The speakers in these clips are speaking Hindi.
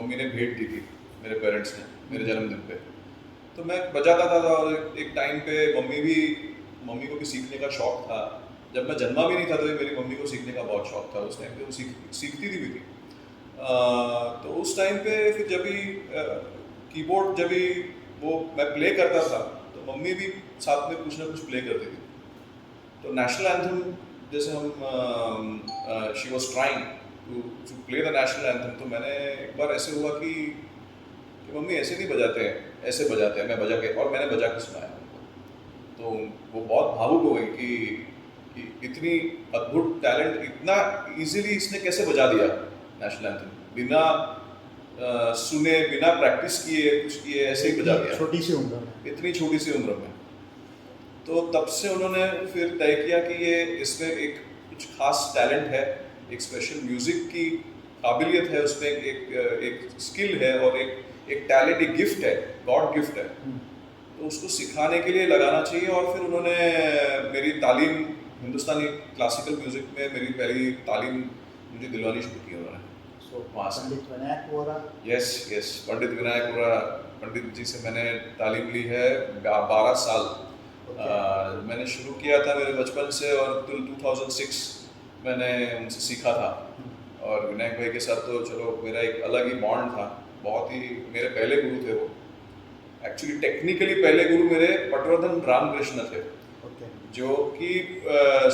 मम्मी ने भेंट दी थी, मेरे पेरेंट्स ने मेरे जन्मदिन पे। तो मैं बजाता था और एक टाइम पे मम्मी को भी सीखने का शौक था। जब मैं जन्मा भी नहीं था तो मेरी मम्मी को सीखने का बहुत शौक था। उस टाइम पे वो सीखती थी भी थी। तो उस टाइम पे फिर जब भी कीबोर्ड जब भी वो मैं प्ले करता था तो मम्मी भी साथ में कुछ ना कुछ प्ले करती थी। तो नेशनल एंथम जैसे हम she was trying to play the national anthem, तो मैंने एक बार ऐसे हुआ कि मम्मी ऐसे नहीं बजाते हैं, ऐसे बजाते हैं, मैं बजा के, और मैंने बजा के सुनाया उनको। तो वो बहुत भावुक हो गई कि इतनी अद्भुत टैलेंट, इतना इजीली इसने कैसे बजा दिया नेशनल एंथम, बिना सुने, बिना प्रैक्टिस किए, कुछ किए, ऐसे ही बजा दिया छोटी सी उम्र में, इतनी छोटी सी उम्र में। तो तब से उन्होंने फिर तय किया कि ये इसमें एक कुछ खास टैलेंट है, एक स्पेशल म्यूजिक की काबिलियत है, उसमें एक स्किल है और एक टैलेंट, एक गिफ्ट है, गॉड गिफ्ट है। तो उसको सिखाने के लिए लगाना चाहिए। और फिर उन्होंने मेरी तालीम हिंदुस्तानी क्लासिकल म्यूजिक में मेरी पहली तालीम मुझे दिलवानी शुरू की उन्होंने। पंडित विनायक वोरा। यस यस, पंडित विनायक वोरा पंडित जी से मैंने तालीम ली है 12 साल। मैंने शुरू किया था मेरे बचपन से और टिल 2006 मैंने उनसे सीखा था। और विनायक भाई के साथ तो चलो मेरा एक अलग ही बॉन्ड था, बहुत ही मेरे पहले गुरु थे वो। एक्चुअली टेक्निकली पहले गुरु मेरे पटवर्धन रामकृष्ण थे, जो कि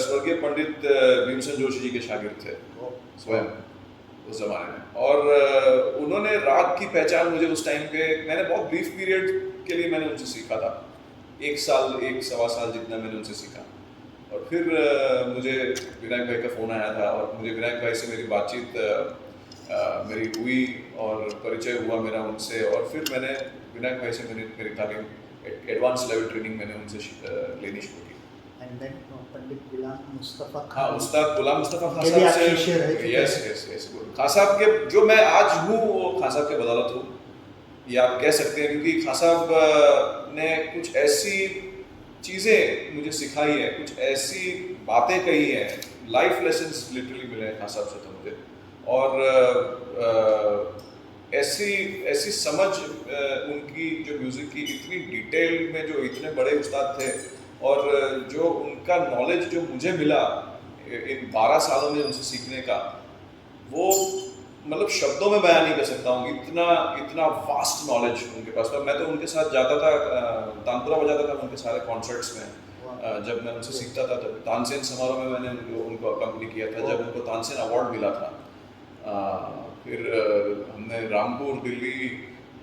स्वर्गीय पंडित भीमसेन जोशी जी के शागिर्द थे स्वयं उस जमाने में। और उन्होंने राग की पहचान मुझे उस टाइम पे, मैंने बहुत ब्रीफ पीरियड के लिए मैंने उनसे सीखा था, 1 साल 1 सवा साल जितना मैंने उनसे सीखा। और फिर मुझे विनायक भाई का फ़ोन आया था और मुझे विनायक भाई से मेरी बातचीत मेरी हुई और परिचय हुआ मेरा उनसे। और फिर मैंने विनायक भाई से मेरी तालीम एडवांस लेवल ट्रेनिंग मैंने उनसे लेनी शुरू की। एंड देन पंडित गुलाम मुस्तफ़ा हाँ, खान, उस्ताद गुलाम मुस्तफ़ा खान के भी आप साहब शिष्य रहे से, थे। यस यस यस, खान साहब के जो मैं आज हूँ वो खान साहब के बदौलत हूँ, ये आप कह सकते हैं, क्योंकि खान साहब ने कुछ ऐसी चीज़ें मुझे सिखाई है, कुछ ऐसी बातें कही हैं, लाइफ लेसन्स लिटरली मिले हैं खान साहब से तो मुझे। और ऐसी ऐसी समझ उनकी जो म्यूज़िक की, इतनी डिटेल में, जो इतने बड़े उस्ताद थे, और जो उनका नॉलेज जो मुझे मिला इन 12 सालों में उनसे सीखने का, वो मतलब शब्दों में बयान नहीं कर सकता हूँ। इतना इतना वास्ट नॉलेज उनके पास था। मैं तो उनके साथ जाता था, तानपुरा बजाता था उनके सारे कॉन्सर्ट्स में। जब मैं उनसे सीखता था तब तानसेन समारोह में मैंने उनको अकम्पनी किया था, जब उनको तानसेन अवार्ड मिला था। फिर हमने रामपुर, दिल्ली,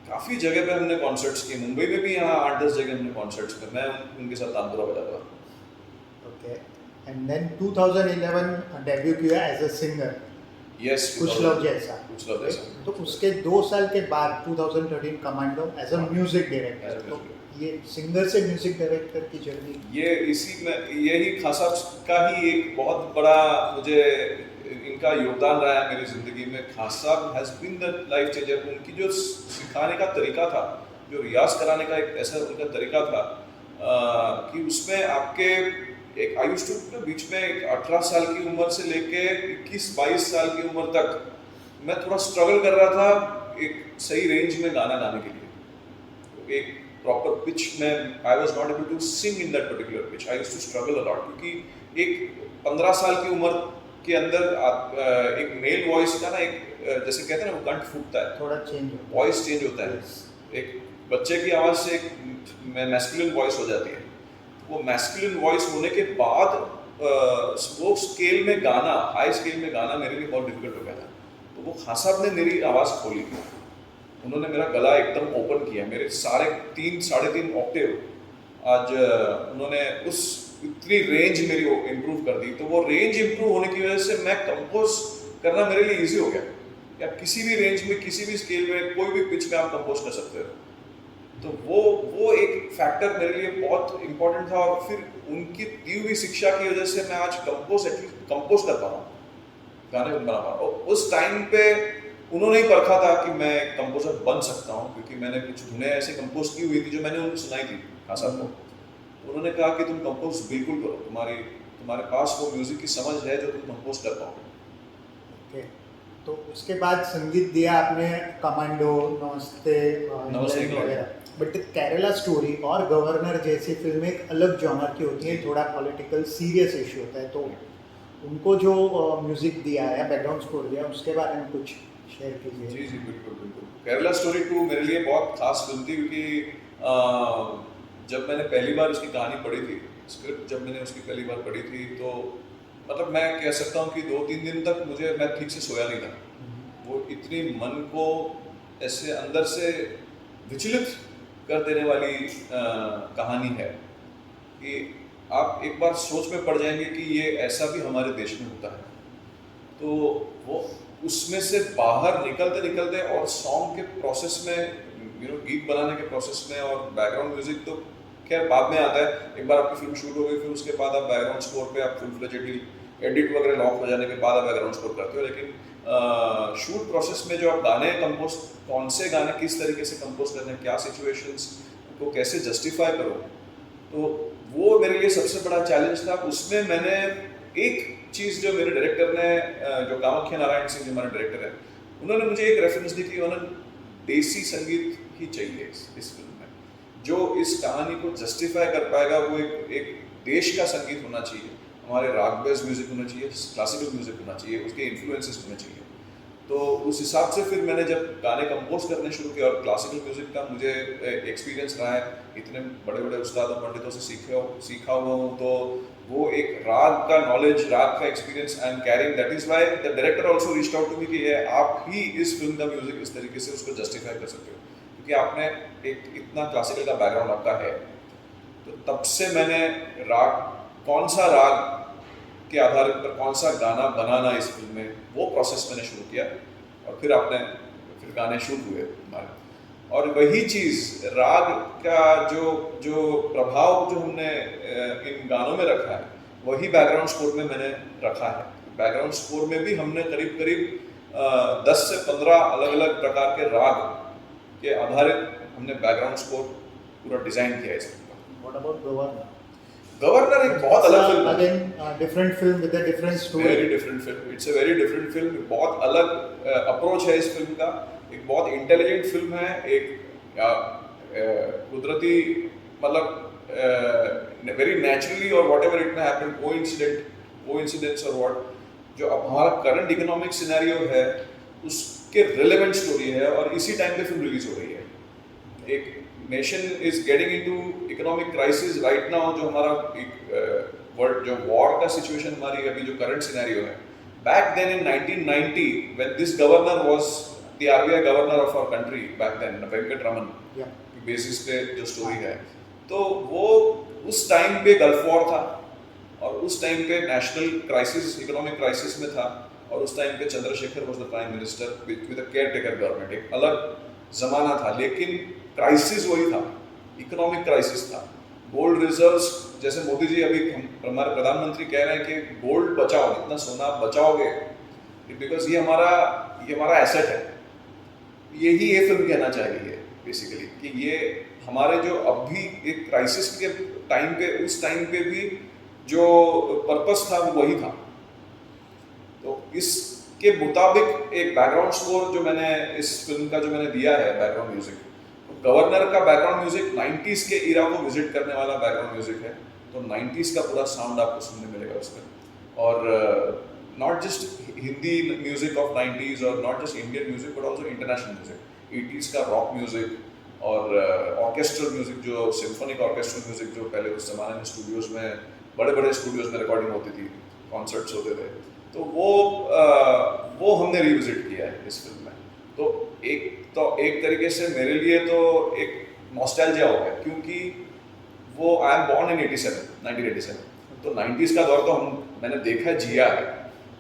काफ़ी जगह पे हमने कॉन्सर्ट्स किए, मुंबई में भी यहाँ 8-10 जगह हमने कॉन्सर्ट्स किए। मैं उनके साथ तानपुरा बजाता था। ओके, एंड देन 2011 डेब्यू किया एज अ सिंगर, यस, कुछ लोग जैसा। कुछ लोग जैसा। तो उसके 2 साल के बाद 2013 commando as a music director. तो ये सिंगर से म्यूजिक डायरेक्टर की जर्नी, ये इसी में यही खान साहब का ही एक बहुत बड़ा मुझे इनका योगदान रहा है मेरी ज़िंदगी में। Khan Sahab has been the life changer. उनकी जो सिखाने का तरीका था, जो रियाज कराने का एक ऐसा उनका तरीका था कि उसमें आपके एक आयुष के बीच में, एक 18 साल की उम्र से लेके 21-22 साल की उम्र तक मैं थोड़ा स्ट्रगल कर रहा था एक सही रेंज में गाना गाने के लिए, एक प्रॉपर पिच में। I was not able to sing in that particular pitch, I used to struggle a lot, क्योंकि एक 15 साल की उम्र के अंदर एक मेल वॉइस का ना, एक जैसे कहते हैं ना, वो कंठ फूटता है, थोड़ा चेंज होता है, वॉइस चेंज होता है। एक बच्चे की आवाज़ से एक मैस्कुलिन वॉइस हो जाती है। वो मैस्कुलिन वॉइस होने के बाद वो स्केल में गाना, हाई स्केल में गाना मेरे लिए बहुत डिफिकल्ट हो गया था। तो वो खान साहब ने मेरी आवाज़ खोली, उन्होंने मेरा गला एकदम ओपन किया, मेरे सारे 3-3.5 ऑक्टेव आज उन्होंने उस इतनी रेंज मेरी इम्प्रूव कर दी। तो वो रेंज इम्प्रूव होने की वजह से मैं कंपोज करना मेरे लिए इजी हो गया। या किसी भी रेंज में, किसी भी स्केल में, कोई भी पिच में आप कंपोज कर सकते हो। तो वो एक फैक्टर मेरे लिए बहुत इम्पोर्टेंट था। और फिर उनकी दी हुई शिक्षा की वजह से मैं आज कंपोज कर पा रहा हूँ, गाने बना पा रहा हूँ। उस टाइम पे उन्होंने ही परखा था कि मैं कंपोजर बन सकता हूँ, क्योंकि मैंने कुछ धुनें ऐसे कंपोज की हुई थी जो मैंने उनको सुनाई थी खान साहब को। उन्होंने कहा कि तुम कंपोज बिल्कुल करो, तुम्हारे पास वो म्यूजिक की समझ है जो तुम कंपोज कर पाओ। ओके, तो उसके बाद संगीत दिया आपने कमांडो, नमस्ते नमस्ते इंग्लैंड इंग्लैंड। वगैरह, बट केरला स्टोरी और गवर्नर जैसी फिल्में एक अलग जॉनर की होती हैं, थोड़ा पॉलिटिकल सीरियस इशू होता है, तो उनको जो म्यूजिक दिया है, बैकग्राउंड स्कोर दिया, उसके बारे में कुछ शेयर कीजिए। जी जी बिल्कुल बिल्कुल। केरला स्टोरी 2 मेरे लिए बहुत खास फिल्म थी क्योंकि जब मैंने पहली बार उसकी कहानी पढ़ी थी, स्क्रिप्ट जब मैंने उसकी पहली बार पढ़ी थी, तो मतलब मैं कह सकता हूँ कि 2-3 दिन तक मैं ठीक से सोया नहीं था। वो इतनी मन को ऐसे अंदर से विचलित कर देने वाली कहानी है कि आप एक बार सोच में पड़ जाएंगे कि ये ऐसा भी हमारे देश में होता है। तो वो उसमें से बाहर निकलते निकलते और सॉन्ग के प्रोसेस में, गीत बनाने के प्रोसेस में, और बैकग्राउंड म्यूजिक तो खैर बाद में आता है। एक बार आपकी फिल्म शूट हो गई, फिर उसके बाद आप बैकग्राउंड स्कोर पे आप फुल फ्लेजेडली एडिट वगैरह लॉक हो जाने के बाद आप बैकग्राउंड स्कोर करते हो, लेकिन शूट प्रोसेस में जो आप गाने कंपोज, कौन से गाने किस तरीके से कंपोज करने हैं, क्या सिचुएशंस को कैसे जस्टिफाई करो, तो वो मेरे लिए सबसे बड़ा चैलेंज था। उसमें मैंने एक चीज़ जो मेरे डायरेक्टर ने, जो कामाख्या नारायण सिंह जो हमारे डायरेक्टर हैं, उन्होंने मुझे एक रेफरेंस दी थी, उन्होंने देसी संगीत ही चाहिए इस फिल्म में, जो इस कहानी को जस्टिफाई कर पाएगा। वो एक देश का संगीत होना चाहिए, हमारे राग बेस्ड म्यूजिक होना चाहिए, क्लासिकल म्यूजिक होना चाहिए, उसके इन्फ्लुएंसेस होने चाहिए। तो उस हिसाब से फिर मैंने जब गाने कंपोज करने शुरू किए, और क्लासिकल म्यूजिक का मुझे एक्सपीरियंस रहा है, इतने बड़े बड़े उस्तादों पंडितों से सीखा हुआ हूँ, तो वो एक राग का नॉलेज, राग का experience I am carrying, that is why the director also reached out to me कि ये आप ही इस फिल्म का म्यूजिक इस तरीके से उसको जस्टिफाई कर सकते हो, क्योंकि आपने एक इतना क्लासिकल का बैकग्राउंड आपका है। तो तब से मैंने राग, कौन सा राग के आधार पर कौन सा गाना बनाना इस फिल्म में, वो प्रोसेस मैंने शुरू किया, और फिर गाने शुरू हुए हमारे। और वही चीज़ राग का जो प्रभाव जो हमने इन गानों में रखा है, वही बैकग्राउंड स्कोर में मैंने रखा है। बैकग्राउंड स्कोर में भी हमने करीब करीब 10 से 15 अलग अलग प्रकार के राग के आधारित हमने बैकग्राउंड स्कोर पूरा डिजाइन किया है इस फिल्म का। What about governor? गवर्नर एक बहुत अलग फिल्म है। Again different film with a different story. Very different film, it's a very different film. बहुत अलग अप्रोच है इस फिल्म का। एक बहुत इंटेलिजेंट फिल्म है, एक कुदरती, मतलब वेरी नेचुरली, और what ever it may happen, coincidence और व्हाट, जो अब हमारा करंट इकोनॉमिक सिनेरियो है उसके रिलेवेंट स्टोरी है, और इसी टाइम पे फिल्म रिलीज हो रही है। एक nation is getting into economic crisis right now, जो हमारा एक वर्ल्ड जो वॉर का सिचुएशन हमारी अभी जो करंट सिनेरियो है, back then in 1990 when this governor was the RBI governor of our country back then, Venkat Raman की बेसिस पे जो स्टोरी है, तो वो उस टाइम पे गल्फ वॉर था, और उस टाइम पे नेशनल क्राइसिस, इकोनॉमिक क्राइसिस में था, और उस टाइम पे Chandrashekhar was the prime minister with a caretaker government. एक अलग जमाना था, लेकिन क्राइसिस वही था, इकोनॉमिक क्राइसिस था। गोल्ड रिजर्व्स, जैसे मोदी जी अभी हमारे प्रधानमंत्री कह रहे हैं कि गोल्ड बचाओ, इतना सोना बचाओगे, बिकॉज ये हमारा एसेट है। यही ये फिल्म कहना चाह रही है बेसिकली, कि ये हमारे जो अभी एक क्राइसिस के टाइम पे, उस टाइम पे भी जो पर्पस था वो वही था। तो इसके मुताबिक एक बैकग्राउंड स्कोर जो मैंने इस फिल्म का जो मैंने दिया है, बैकग्राउंड म्यूजिक, गवर्नर का बैकग्राउंड म्यूजिक 90s के इरा को विजिट करने वाला बैकग्राउंड म्यूजिक है। तो 90s का पूरा साउंड आपको सुनने मिलेगा उसमें, और not just Hindi music of 90s, और not just Indian music, but also international music, 80s का रॉक म्यूजिक, और ऑर्केस्ट्रल म्यूजिक, जो सिम्फोनिक ऑर्केस्ट्रल म्यूजिक, जो पहले उस जमाने में स्टूडियोज में, बड़े बड़े स्टूडियोज में रिकॉर्डिंग होती थी, कॉन्सर्ट्स होते थे, तो वो हमने रिविजिट किया है इस फिल्म में। तो एक तरीके से मेरे लिए तो एक नॉस्टैल्जिया हो गया, क्योंकि वो आई एम बॉर्न इन 1987, तो 90s का दौर तो मैंने देखा, जिया है,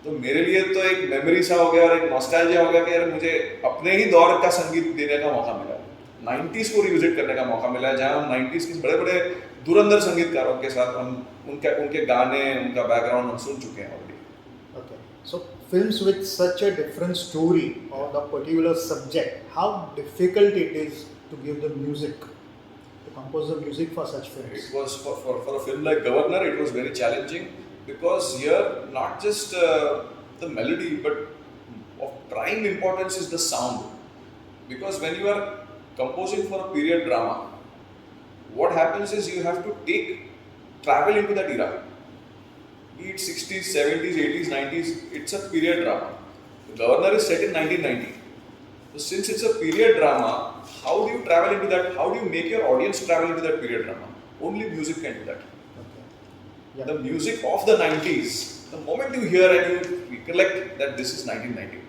तो मेरे लिए तो एक मेमोरी सा हो गया, और एक नॉस्टैल्जिया हो गया कि यार मुझे अपने ही दौर का संगीत देने का मौका मिला, 90s को रिविजिट करने का मौका मिला, जहाँ हम 90s के बड़े बड़े धुरंधर संगीतकारों के साथ हम उनके गाने, उनका बैकग्राउंड हम सुन चुके हैं already. Okay. So films with such a different story or the particular subject, how difficult it is to give the music, to compose the music for such films? It was for a film like Governor, it was very challenging, because here not just the melody, but of prime importance is the sound, because when you are composing for a period drama, what happens is you have to travel into that era. Be it 60s, 70s, 80s, 90s, it's a period drama. The Governor is set in 1990. So since it's a period drama, how do you travel into that? How do you make your audience travel into that period drama? Only music can do that. Okay. Yeah. The music of the 90s, the moment you hear and you recollect that this is 1990,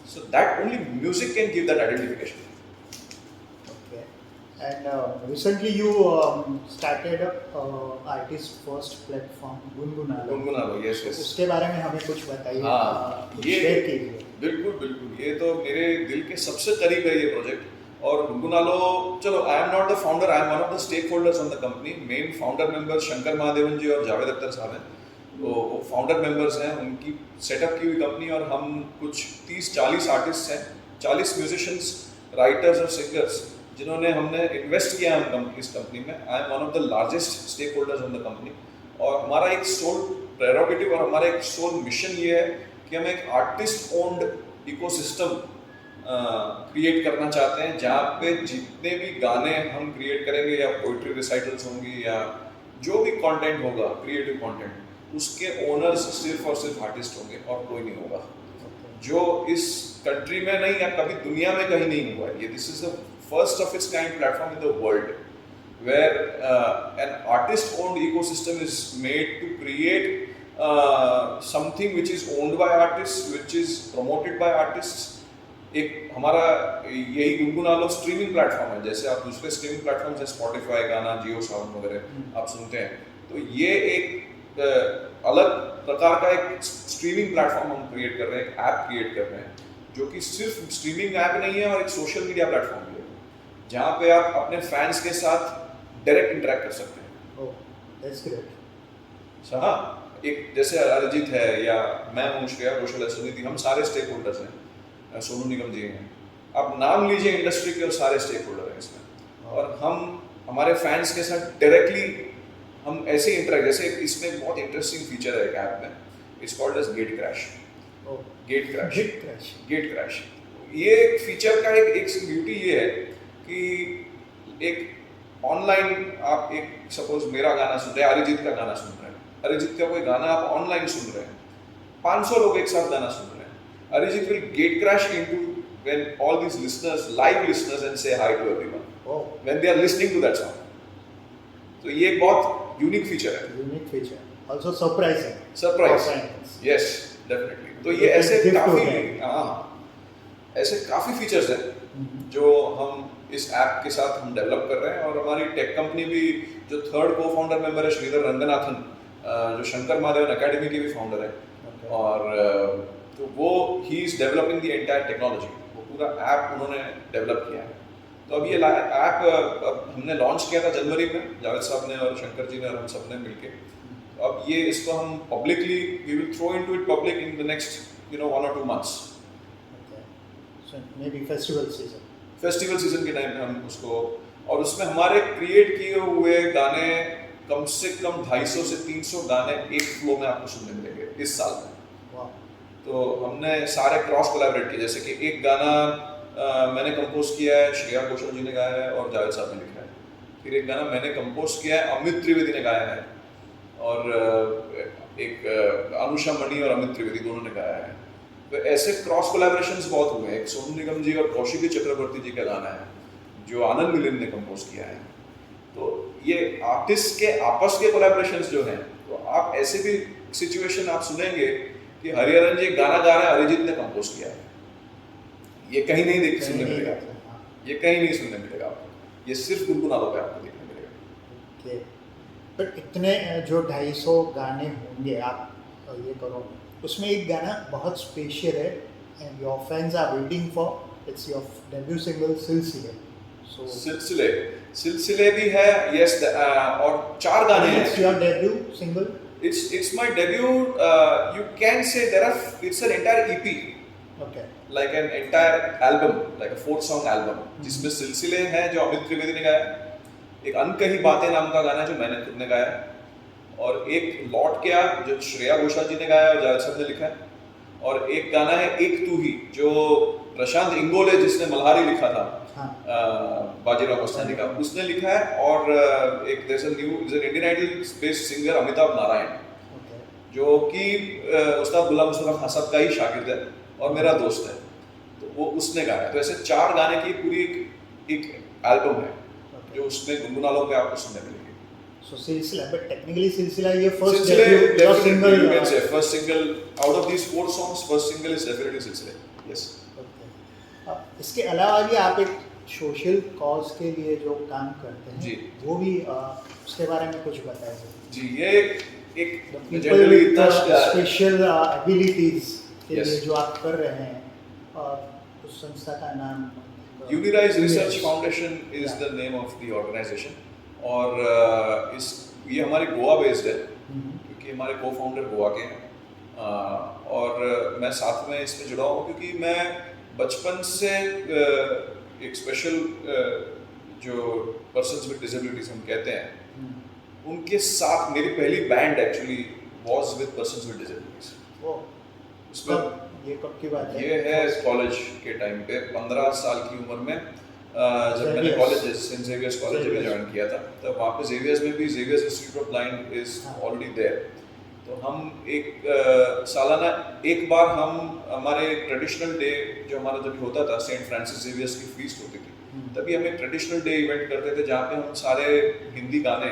so that only music can give that identification. Okay. And recently you started artist first platform गुनगुना लो. गुनगुना लो, yes, yes. उसके बारे में हमें कुछ बताइए. हाँ, ये शेयर कीजिए. बिल्कुल बिल्कुल, ये तो मेरे दिल के सबसे करीब है ये प्रोजेक्ट. और गुनगुना लो, चलो I am not the founder, I am one of the stake holders on the company. Main founder member Shankar Mahadevan ji और जावेद अख्तर साहब हैं. तो वो फाउंडर मेंबर्स हैं, उनकी सेटअप की हुई कंपनी. और हम कुछ 30-40 आर्टिस्ट हैं, 40 म्यूजिशियंस, राइटर्स और सिंगर्स, जिन्होंने हमने इन्वेस्ट किया है इस कंपनी में. I am one of the largest stake holders on the company. और हमारा एक सोल प्रेरोगेटिव और हमारा एक सोल मिशन ये है कि हम एक आर्टिस्ट ओन्ड इकोसिस्टम क्रिएट करना चाहते हैं, जहाँ पे जितने भी गाने हम क्रिएट करेंगे या पोइट्री रिसाइटल्स होंगी या जो भी कंटेंट होगा, क्रिएटिव कंटेंट, उसके ओनर्स सिर्फ और सिर्फ आर्टिस्ट होंगे और कोई नहीं होगा. जो इस कंट्री में नहीं या कभी दुनिया में कहीं नहीं हुआ है. ये this is the first of its kind platform in the world where an artist-owned ecosystem is made to create something which is owned by artists, which is promoted by artists. एक हमारा यही गुनगुना लो स्ट्रीमिंग प्लेटफॉर्म है. जैसे आप दूसरे स्ट्रीमिंग प्लेटफॉर्म से स्पॉटिफाई, गाना, जियो साउंड वगैरह आप सुनते हैं, तो ये एक अलग प्रकार का एक स्ट्रीमिंग प्लेटफॉर्म हम क्रिएट कर रहे हैं, एक ऐप क्रिएट कर रहे हैं, जो कि सिर्फ स्ट्रीमिंग ऐप नहीं है और एक सोशल मीडिया प्लेटफॉर्म भी है, जहाँ पे आप अपने फैंस के साथ डायरेक्ट इंटरेक्ट कर सकते हैं. That's great. हाँ, एक जैसे अरिजीत है या मैं हूँ, श्रेया घोषाल है, सुनीति, हम सारे स्टेक होल्डर्स हैं. सोनू निगम जी हैं. आप नाम लीजिए इंडस्ट्री के और सारे स्टेक होल्डर हैं इसमें. और हम हमारे फैंस के साथ डायरेक्टली हम ऐसे इंटरेक्ट, जैसे इसमें बहुत इंटरेस्टिंग फीचर है एक ऐप में, it's called as get crash. Get crash ये फीचर का एक ब्यूटी ये है कि एक ऑनलाइन आप एक सपोज मेरा गाना सुन रहे हैं, अरिजीत का गाना सुन रहे हैं, अरिजीत का कोई गाना आप ऑनलाइन सुन रहे हैं, 500 लोग एक साथ गाना सुन रहे हैं. Arijit will gate crash into when all these listeners, live listeners, and say hi to everyone when they are listening to that song. So ये एक बहुत यूनिक फीचर है. Unique feature. Also surprising. Surprise. Surprise. Yes, definitely. तो ये ऐसे काफी फीचर्स हैं जो हम इस ऐप के साथ हम डेवलप कर रहे हैं. और हमारी टेक कंपनी भी, जो थर्ड को फाउंडर मेंबर है श्रीधर रंगनाथन, जो शंकर महादेवन एकेडमी के भी फाउंडर है. और तो वो he is developing the entire technology. वो पूरा ऐप उन्होंने डेवलप किया है. तो अब ये ऐप हमने लॉन्च किया था जनवरी में, जावेद साहब ने और शंकर जी ने और हम सब ने मिलके. तो अब ये इसको हम publicly we will throw into it public in the next 1 or 2 months. So maybe festival season के टाइम में हम उसको, और उसमें हमारे क्रिएट किए हुए गाने कम से कम 250 से 300 गाने एक फ्लो में आपको सुनने मिलेंगे इस साल में. तो हमने सारे क्रॉस कोलैबोरेट किए. जैसे कि एक गाना मैंने कंपोज किया है, श्रेया घोषाल जी ने गाया है और जावेद साहब ने लिखा है. फिर एक गाना मैंने कंपोज किया है, अमित त्रिवेदी ने गाया है. और एक अनुषा मणि और अमित त्रिवेदी दोनों ने गाया है. तो ऐसे क्रॉस कोलैबोरेशंस बहुत हुए हैं. एक सोनू निगम जी और कौशिकी चक्रवर्ती जी का गाना है जो आनंद मिलिंद ने कंपोज किया है. तो ये आर्टिस्ट के आपस के कोलैबोरेशंस जो हैं, तो आप ऐसे भी सिचुएशन आप सुनेंगे कि हरिहरन जी गाना गा रहे हैं, अरिजीत ने कंपोज किया है. ये कहीं नहीं सुनने मिलेगा, ये कहीं नहीं सुनने मिलेगा आपको. ये सिर्फ गुनगुना लो पे आपको देखने मिलेगा. बट इतने जो 250 गाने होंगे आप ये करो, उसमें एक गाना बहुत स्पेशल है and your fans are waiting for. It's your debut single सिलसिले. सिलसिले भी है, यस. और 4 गाने हैं. It's your debut single. It's my debut. You can say it's an entire EP. Okay. Like an entire album, like a 4-song album, जिसमें सिलसिले हैं जो अमित त्रिवेदी ने गाया, एक अनकही बातें नाम का गाना जो मैंने खुद ने गाया, और एक लौट के आ जो श्रेया घोषाल जी ने गाया और जावेद साहब ने लिखा है, और एक गाना है एक तू ही, जो प्रशांत इंगोले जिसने मल्हारी लिखा था, हाँ। बाजीराव मस्तानी का, उसने लिखा है। और एक Indian Idol based singer Amitabh Narayan, okay. जो कि उस्ताद गुलाम मुस्तफा खान साहब का ही शागिर्द है और मेरा दोस्त है, तो वो उसने गाया। तो ऐसे 4 गाने की पूरी एक एल्बम है जो उसमें गुनगुनालों पे आपको सुनने मिलेगी। So सिलसिला, but technically सिलसिला ये first सिलसिले debut your single. you can say first single out of these 4 songs, first single is definitely सिलसिले. Yes. Okay. इसके अलावा भी आप एक सोशल कॉज के लिए जो काम करते हैं जी। वो भी उसके बारे में कुछ बताइए। जी, ये एक जनरली इतना स्पेशल एबिलिटीज के Yes. लिए जो आप कर रहे हैं, उस संस्था का नाम Unirise research foundation is the name of the organization. और ये हमारी गोवा बेस्ड है, क्योंकि हमारे को फाउंडर गोवा के हैं। और मैं साथ में इसमें जुड़ा हूँ क्योंकि मैं बचपन से एक स्पेशल जो पर्सन्स विद डिसेबिलिटीज हम कहते हैं, उनके साथ मेरी पहली band actually was with persons with disabilities. उसमें ये कब की बात है? ये है कॉलेज के टाइम पे, 15 साल की उम्र में, जब मैंने कॉलेज सेंट जेवियर्स कॉलेज में ज्वाइन किया था, तब वहाँ पे जेवियर्स में भी Xavier's Institute of Blind is already there. तो हम एक सालाना एक बार हम हमारे ट्रेडिशनल डे जो हमारा जब होता था, सेंट फ्रांसिस जेवियर्स की फीस्ट होती थी, तभी हम एक ट्रेडिशनल डे इवेंट करते थे जहाँ पे हम सारे हिंदी गाने,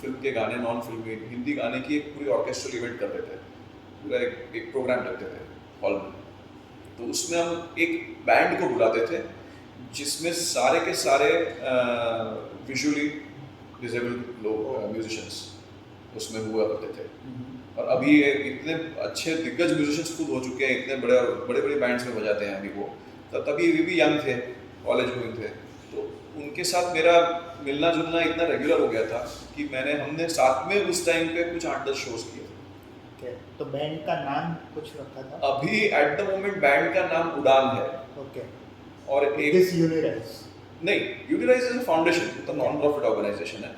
फिल्म के गाने, नॉन फिल्मी हिंदी गाने की एक पूरी ऑर्केस्ट्रल इवेंट करते थे, पूरा एक प्रोग्राम करते थे हॉल में। तो उसमें हम एक बैंड को बुलाते थे जिसमें सारे के सारे विजुअली डिसेबल्ड लोग म्यूजिशियंस उसमें हुआ करते थे। और अभी इतने अच्छे दिग्गज म्यूजिशियंस खुद हो चुके हैं, इतने बड़े बड़े बैंड्स में बजाते हैं अभी वो, तभी वे भी यंग थे, कॉलेज में थे। तो उनके साथ मेरा मिलना जुलना इतना रेगुलर हो गया था कि हमने साथ में उस टाइम पे कुछ 8-10 शोज किए थे। तो बैंड का नाम कुछ रखा था? अभी एट द मोमेंट बैंड का नाम उड़ान है। ओके। और एक यूनिराइज नहीं, यूनिराइज इज अ फाउंडेशन, तो नॉन प्रॉफिट ऑर्गेनाइजेशन है।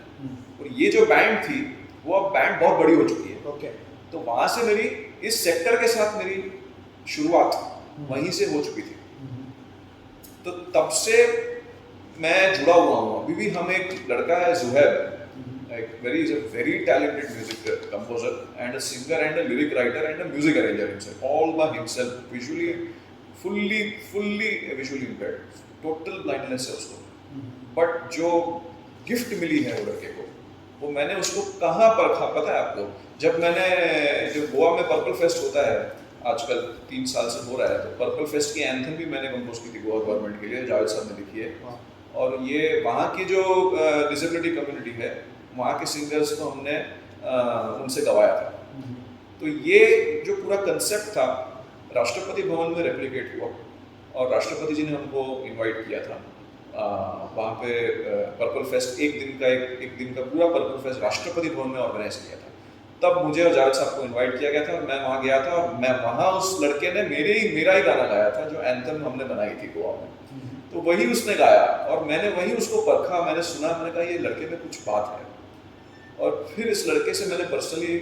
और ये जो बैंड थी वो अब बैंड बहुत बड़ी हो चुकी है। ओके। तो वहां से मेरी इस सेक्टर के साथ मेरी शुरुआत वहीं से हो चुकी थी। तो तब से मैं जुड़ा हुआ हूँ। अभी भी हम एक लड़का है Zuhaib, is a very talented music composer and a singer and a lyric writer and a music arranger himself, all by himself, fully visually impaired, total blindness है उसको। बट जो गिफ्ट मिली है वो लड़के को, वो मैंने उसको कहाँ परखा पता है आपको? जब मैंने जो गोवा में पर्पल फेस्ट होता है आजकल 3 साल से हो रहा है, तो पर्पल फेस्ट की एंथम भी मैंने कंपोज की थी गोवा गवर्नमेंट के लिए, जावेद साहब ने लिखी है। और ये वहाँ की जो डिसेबिलिटी कम्युनिटी है, वहाँ के सिंगर्स को हमने उनसे गवाया था। तो ये जो पूरा कंसेप्ट था राष्ट्रपति भवन में रेप्लिकेट हुआ, और राष्ट्रपति जी ने हमको इनवाइट किया था वहाँ पे पर्पल फेस्ट एक दिन का पूरा पर्पल फेस्ट राष्ट्रपति भवन में ऑर्गेनाइज किया था। तब मुझे और जावेद साहब को इनवाइट किया गया था, और मैं वहाँ गया था, और मैं वहाँ उस लड़के ने मेरा ही गाना गाया था जो एंथम हमने बनाई थी गोवा में। तो वही उसने गाया और मैंने वही उसको परखा, मैंने सुना, मैंने कहा ये लड़के में कुछ बात है। और फिर इस लड़के से मैंने पर्सनली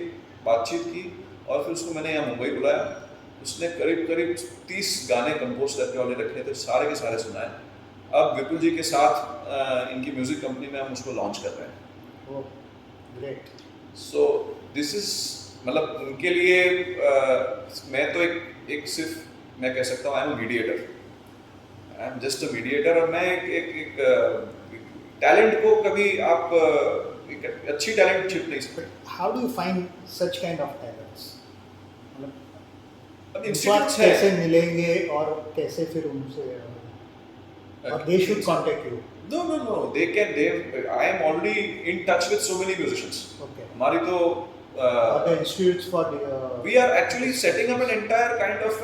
बातचीत की, और फिर उसको मैंने यहाँ मुंबई बुलाया। उसने करीब 30 गाने कंपोज करके वाले रखे थे, सारे के सारे सुनाए। अब विपुल जी के साथ इनकी म्यूजिक कंपनी में हम उसको लॉन्च कर रहे हैं। ग्रेट। सो दिस इज मतलब उनके लिए मैं तो एक सिर्फ मैं कह सकता हूँ I am mediator, I am just a mediator. और मैं एक टैलेंट को कभी आप एक अच्छी टैलेंट छिप नहीं सकते। How do you find such kind of talents? अब इंस्टीट्यूट्स हैं, कैसे मिलेंगे और कैसे फिर उनसे, और they should contact you? No, they I am already in touch with so many musicians. Okay. हमारी तो the institutes for the we are actually setting up an entire kind of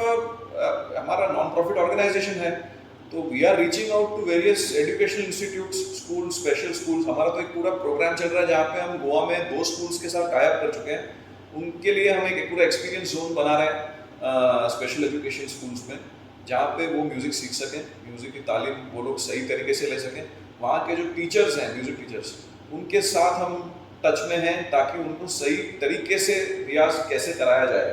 हमारा non-profit organization है। तो we are reaching out to various educational institutes, schools, special schools। हमारा तो एक पूरा प्रोग्राम चल रहा है जहाँ पे हम गोवा में 2 schools के साथ टाई अप कर चुके हैं। उनके लिए हम एक पूरा एक्सपीरियंस जोन बना रहे हैं स्पेशल एजुकेशन स्कूल्स में, जहाँ पे वो म्यूज़िक सीख सकें, म्यूज़िक की तालीम वो लोग सही तरीके से ले सकें। वहाँ के जो टीचर्स हैं, म्यूज़िक टीचर्स, उनके साथ हम टच में हैं ताकि उनको सही तरीके से रियाज कैसे कराया जाए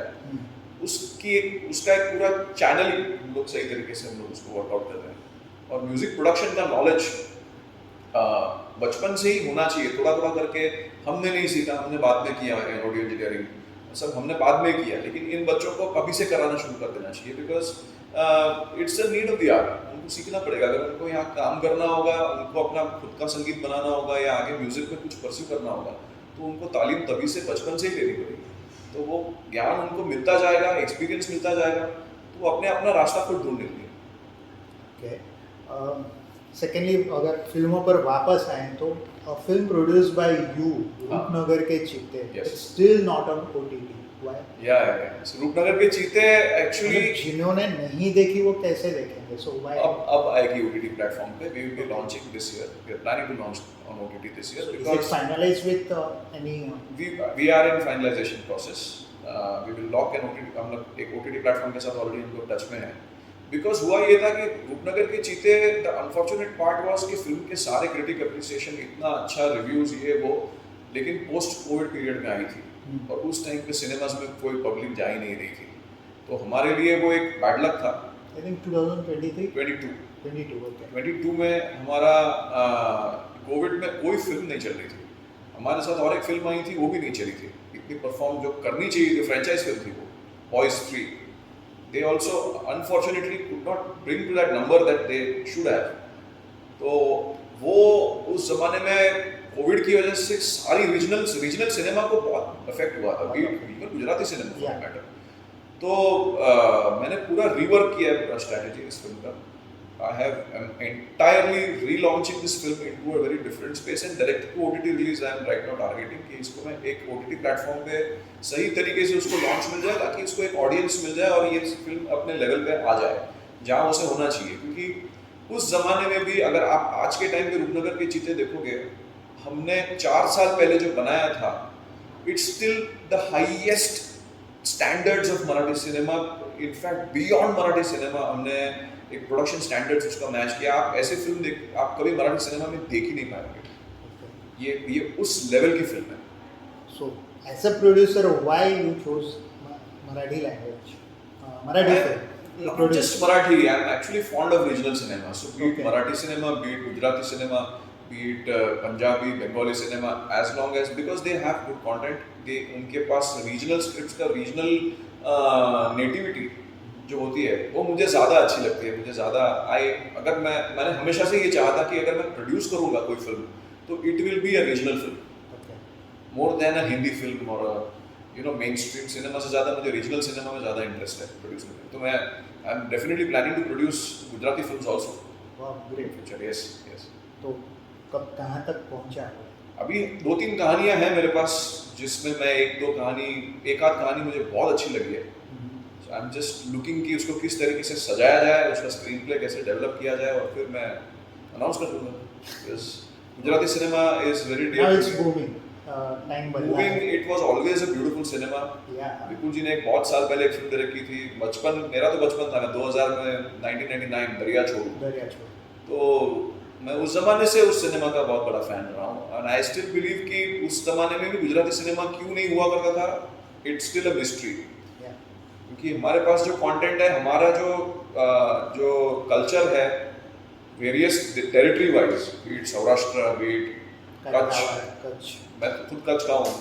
उसका एक पूरा चैनल हम लोग सही तरीके से हम लोग उसको वर्कआउट कर रहे हैं। और म्यूजिक प्रोडक्शन का नॉलेज बचपन से ही होना चाहिए, थोड़ा थोड़ा करके। हमने नहीं सीखा, हमने बाद में किया ऑडियो इंजीनियरिंग, सब हमने बाद में किया, लेकिन इन बच्चों को अभी से कराना शुरू कर देना चाहिए, because it's a need of the art. उनको सीखना पड़ेगा, अगर उनको यहाँ काम करना होगा, उनको अपना खुद का संगीत बनाना होगा या आगे म्यूजिक में कुछ परस्यू करना होगा, तो उनको तालीम तभी से बचपन से ही लेनी पड़ेगी। तो वो ज्ञान उनको मिलता जाएगा, एक्सपीरियंस मिलता जाएगा, तो वो अपने अपना रास्ता खुद ढूंढ लेंगे। ओके, सेकेंडली अगर फिल्मों पर वापस आए तो film produce by you, Rupnagar के चीते, still not on OTT, why? या रूपनगर के चीते एक्चुअली जिन्होंने नहीं देखी वो कैसे देखेंगे? So why? अब आएगी ओटीटी प्लेटफॉर्म पे, we will be launching this year, we are planning to launch on OTT this year, because it's finalised with any we are in finalization process. We will lock an OTT, हम लोग एक OTT प्लेटफॉर्म के साथ ऑलरेडी उनको टच में है। बिकॉज हुआ ये था कि रूपनगर के चीते, द अनफॉर्चुनेट पार्ट वाज कि फिल्म के सारे क्रिटिक अप्रिसिएशन, इतना अच्छा रिव्यूज ये वो, लेकिन पोस्ट कोविड पीरियड में आई थी और उस टाइम पे सिनेमाज में कोई पब्लिक जा ही नहीं रही थी, तो हमारे लिए वो एक बैड लक था। I think 2023 22 okay. 22 में हमारा कोविड में कोई फिल्म नहीं चल रही थी। हमारे साथ और एक फिल्म आई थी, वो भी नहीं चली थी, इतनी परफॉर्म जो करनी चाहिए थी, फ्रेंचाइज फिल्म थी वो, boys 3। They also unfortunately could not bring to that number that they should have. तो वो उस जमाने में कोविड की वजह से सारी रीजनल सिनेमा को बहुत अफेक्ट हुआ था, even Gujarati cinema for matter. तो मैंने पूरा रीवर्क किया है पूरा स्ट्रैटेजी इस फिल्म का। I have entirely relaunching this film into a very different space and direct to OTT release I am right now targeting कि इसको मैं एक OTT प्लेटफॉर्म पे सही तरीके से उसको लॉन्च मिल जाए, ताकि इसको एक ऑडियंस मिल जाए और ये फिल्म अपने लेवल पे आ जाए जहाँ उसे होना चाहिए। क्योंकि उस जमाने में भी अगर आप आज के टाइम पे रूपनगर के चीते देखोगे, हमने 4 साल पहले जो बनाया था, it's still the highest standards of Marathi cinema, in fact beyond Marathi cinema. हमने एक प्रोडक्शन स्टैंडर्ड्स उसका मैच किया। आप ऐसी फिल्म आप कभी मराठी सिनेमा में देख ही नहीं पाएंगे। ये उस लेवल की फिल्म है। So as a producer why you chose Marathi language, Marathi film? Not just Marathi, I am actually fond of regional cinema. So be it Marathi cinema, be it Gujarati cinema, be it Punjabi, Bengali cinema, as long as, because they have good content, उनके पास regional scripts का regional nativity जो होती है वो मुझे ज़्यादा अच्छी लगती है। मुझे ज़्यादा अगर मैंने हमेशा से ये चाहा था कि अगर मैं प्रोड्यूस करूँगा कोई फिल्म, तो it will be a regional film more than a Hindi film और मेन स्ट्रीम सिनेमा से ज़्यादा मुझे रीजनल सिनेमा में ज़्यादा इंटरेस्ट है प्रोड्यूस करने में। तो मैं I am definitely planning to produce Gujarati films also. वाह, ग्रेट फ्यूचर। यस। तो कब कहाँ तक पहुँचा? अभी 2-3 कहानियाँ हैं मेरे पास, जिसमें मैं एक आध कहानी मुझे बहुत अच्छी लगी है। आई एम जस्ट लुकिंग कि उसको किस तरीके से सजाया जाए, उसका स्क्रीन प्ले कैसे डेवलप किया जाए, और फिर मैं अनाउंस कर दूंगा। Gujarati cinema is very booming. It was always a beautiful cinema. Vipul ji ने एक बहुत साल पहले एक फिल्म डायरेक्ट की थी, मेरा तो बचपन था, मैं 2000 में 1999 दरिया छोड़ू, तो मैं उस जमाने से उस सिनेमा का बहुत बड़ा फैन रहा हूँ। एंड आई स्टिल बिलीव कि उस जमाने में भी गुजराती सिनेमा क्यों नहीं हुआ करता था, इट्स स्टिल अ मिस्ट्री। क्योंकि हमारे पास जो कंटेंट है, हमारा जो कल्चर है, various territory wise, be it Saurashtra, be it Kutch, मैं खुद कच्छ का हूँ,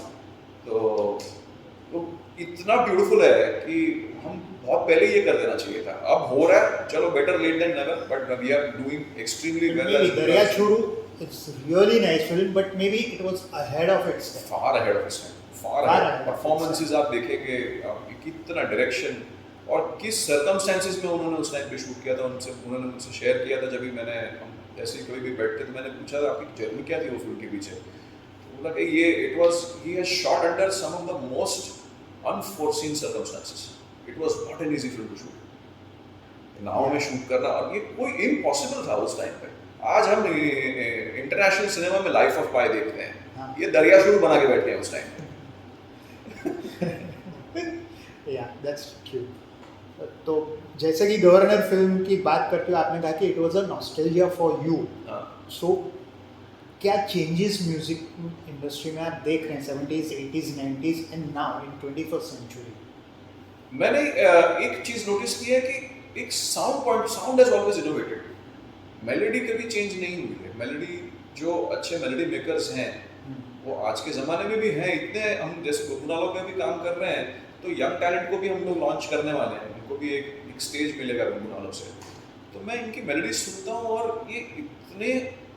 तो इतना ब्यूटीफुल है कि हम बहुत पहले ये कर देना चाहिए था। अब हो रहा है, चलो better late than never, but we are doing extremely well. Dariya Chhodu, it's really nice film, but maybe it was ahead of its time, far ahead of its time, far ahead. Performances आप देखेंगे, कितना डायरेक्शन और किस सर्कमस्टेंसेस में उन्होंने उस टाइम पे शूट किया था, उन्होंने मुझसे शेयर किया था। जब भी हम ऐसे कभी भी बैठते तो मैंने पूछा था आपकी जर्नी क्या थी वो फिल्म के पीछे, तो बोला कि he has shot under some of the most unforeseen circumstances. It was not an easy film to shoot. नाव में शूट करना, और ये कोई इम्पॉसिबल था उस टाइम पे। आज हम इंटरनेशनल सिनेमा में लाइफ ऑफ पाई देखते हैं, ये दरिया शुरू बना के बैठे हैं उस टाइम पे। Yeah, that's cute. तो जैसे कि गवर्नर फिल्म की बात करते हुए आपने कहा कि it was a nostalgia for you, so क्या चेंजेस म्यूजिक इंडस्ट्री में आप देख रहे हैं 70s, 80s, 90s and now in 21st century? मैंने एक चीज नोटिस की है कि एक sound has always innovated. Melody कभी चेंज नहीं हुई है। मेलोडी जो अच्छे मेलोडी मेकर्स हैं वो आज के ज़माने में भी हैं। इतने हम जैसे गुनगुनालों में भी काम कर रहे हैं, तो यंग टैलेंट को भी हम लोग लॉन्च करने वाले हैं। उनको भी एक स्टेज मिलेगा गुनगुनालों से। तो मैं इनकी मेलोडी सुनता हूँ और ये इतने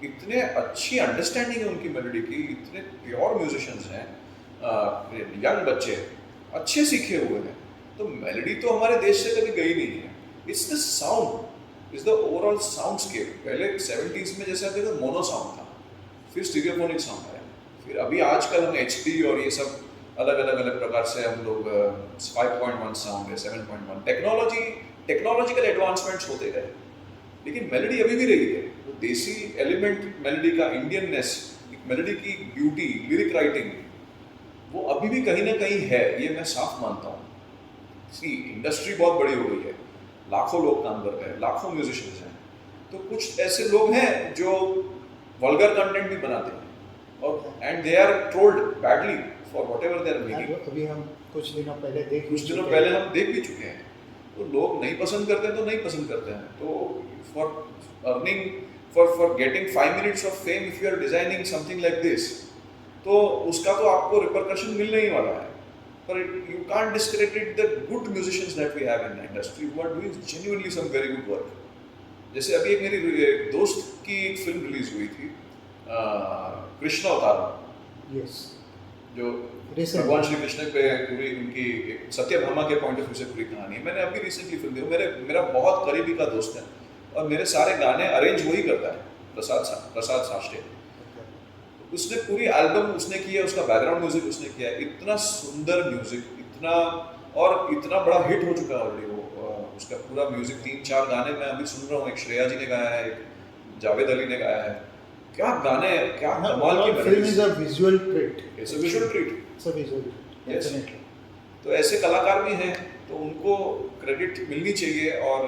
इतने अच्छी अंडरस्टैंडिंग है उनकी मेलोडी की, इतने प्योर म्यूजिशियंस हैं, यंग बच्चे अच्छे सीखे हुए हैं। तो मेलोडी तो हमारे देश से कभी गई नहीं है। It's the sound, it's the overall soundscape. पहले 70s में जैसे आते थे मोनो साउंड था, फिर स्टीरियोफोनिक साउंड आया, फिर अभी आजकल हम HD और ये सब अलग अलग अलग प्रकार से हम लोग 5.1 साउंड है, 7.1 टेक्नोलॉजिकल एडवांसमेंट्स होते गए, लेकिन मेलोडी अभी भी रही है। वो देसी एलिमेंट मेलोडी का, इंडियननेस, मेलोडी की ब्यूटी, लिरिक राइटिंग, वो अभी भी कहीं ना कहीं है, ये मैं साफ मानता हूँ। सी इंडस्ट्री बहुत बड़ी हो गई है, लाखों लोग काम कर रहे हैं, लाखों म्यूजिशियंस हैं, तो कुछ ऐसे लोग हैं जो वल्गर कंटेंट भी बनाते हैं और and they are trolled badly for whatever they are making. अभी हम कुछ दिनों पहले हम देख भी चुके हैं। तो लोग नहीं पसंद करते हैं तो नहीं पसंद करते हैं। तो for earning, for getting 5 minutes off fame, if you are designing something like this, तो उसका तो आपको रिपरकशन मिलने ही वाला है। पर you can't discredit the good musicians that we have in the industry who are doing genuinely some very good work. जैसे अभी एक मेरी दोस्त की एक फिल्म रिलीज हुई थी, कृष्ण अवतार, यस, जो भगवान श्री कृष्ण पे पूरी उनकी एक सत्यभामा के पॉइंट ऑफ व्यू से पूरी कहानी है। मैंने अभी रिसेंटली फिल्म देखी। मेरा बहुत करीबी का दोस्त है और मेरे सारे गाने अरेंज वही करता है, प्रसाद साष्टे। उसने पूरी एल्बम उसने की है, उसका बैकग्राउंड म्यूजिक उसने किया है। इतना सुंदर म्यूजिक, इतना बड़ा हिट हो चुका है ऑलरेडी वो। उसका पूरा म्यूजिक, 3-4 गाने मैं अभी सुन रहा हूँ। एक श्रेया जी ने गाया है, एक जावेद अली ने गाया है। क्या गाने, क्या कमाल की film is a visual treat. It's a visual treat, it's a visual treat, definitely. तो ऐसे कलाकार भी हैं, तो उनको क्रेडिट मिलनी चाहिए और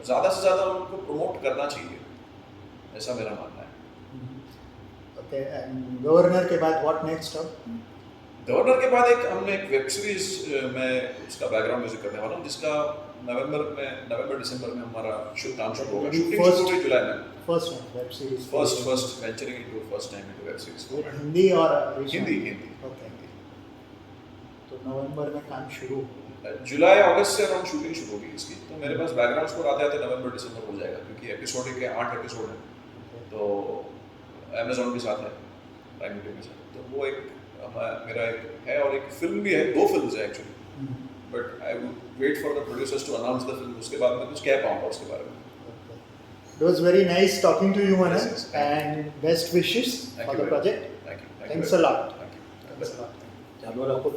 ज़्यादा से ज़्यादा उनको प्रमोट करना चाहिए, ऐसा मेरा मानना है। ओके, एंड गवर्नर के बाद व्हाट नेक्स्ट? अब गवर्नर के बाद हमने एक वेब सीरीज में उसका बैकग्राउंड म्यूजिक करने वाला हूँ, जिसका नवंबर दिसंबर में हमारा काम शुरू होगा। शूटिंग शुरू होगी जुलाई में। First web series, first venturing into first time into web series. Hindi और हिंदी। ओके, तो नवंबर में काम शुरू, जुलाई अगस्त से अराउंड शूटिंग शुरू होगी इसकी। तो मेरे पास बैकग्राउंड स्कोर आते आते नवंबर दिसंबर हो जाएगा, क्योंकि एपिसोड के 8 एपिसोड हैं, तो अमेज़ॉन के साथ है, प्राइम वीडियो के साथ। तो वो एक मेरा एक है, और एक फिल्म भी है, 2 फिल्म्स हैं actually, but I would wait for the producers to announce the film, उसके बाद मैं कुछ कह पाऊंगा उसके बारे में। It was very nice talking to you, Manan, Yes, and best wishes for the project. Thank you. Thanks a lot. Thank you. Thanks a lot. जानवर आपको